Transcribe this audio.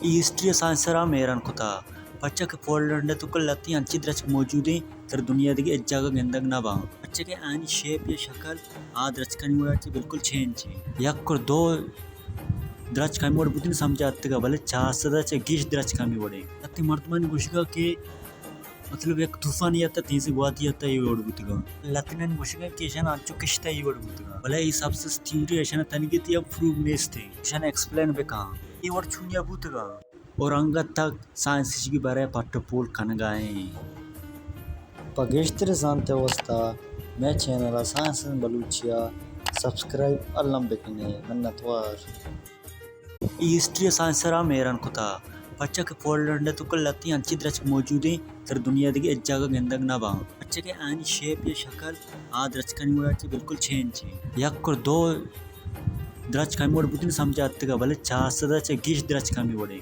Istria sansara meran kuta. Pachak Poland to Kalati and Chidrach Mojudi, तर दुनियादगी इज्जागा गंदग ना बा बच्चे के आन शेप या शक्ल आ द्रच कनिवडाची बिल्कुल चेंज यक और दो द्रच कनिवड बुतिन समझाते का भले चासदा चे गिश द्रच कनिवडे अति मर्दमान गुशगा के मतलब एक तूफान याता तीसी गुआती याता ये वड बुतगा लतनन गुशगा केशन आचो किश्ता ये वड बुतगा भले ई सबसे थ्योरी एशन तनिगित या प्रूव नेस्ते शन एक्सप्लेन बे का ये वड छुनिया बुतगा और अंगत तक साइंस की बारे पट्टपोल कनगाए Pageshtre Sante Wasta, my channel Science and Baluchia, subscribe Allam Bekine, Manatwar. Istria sansara meran kuta. Pachak Poland to Kalati and Chidrach Mojudi, तर दुनियादगी इज्जागा गंदग ना बा बच्चे के आन शेप या शक्ल आ द्रच कनिवडाची बिल्कुल चेंज यक और दो द्रच कनिवड बुतिन समझाते का भले चासदा चे गिश द्रच कनिवडे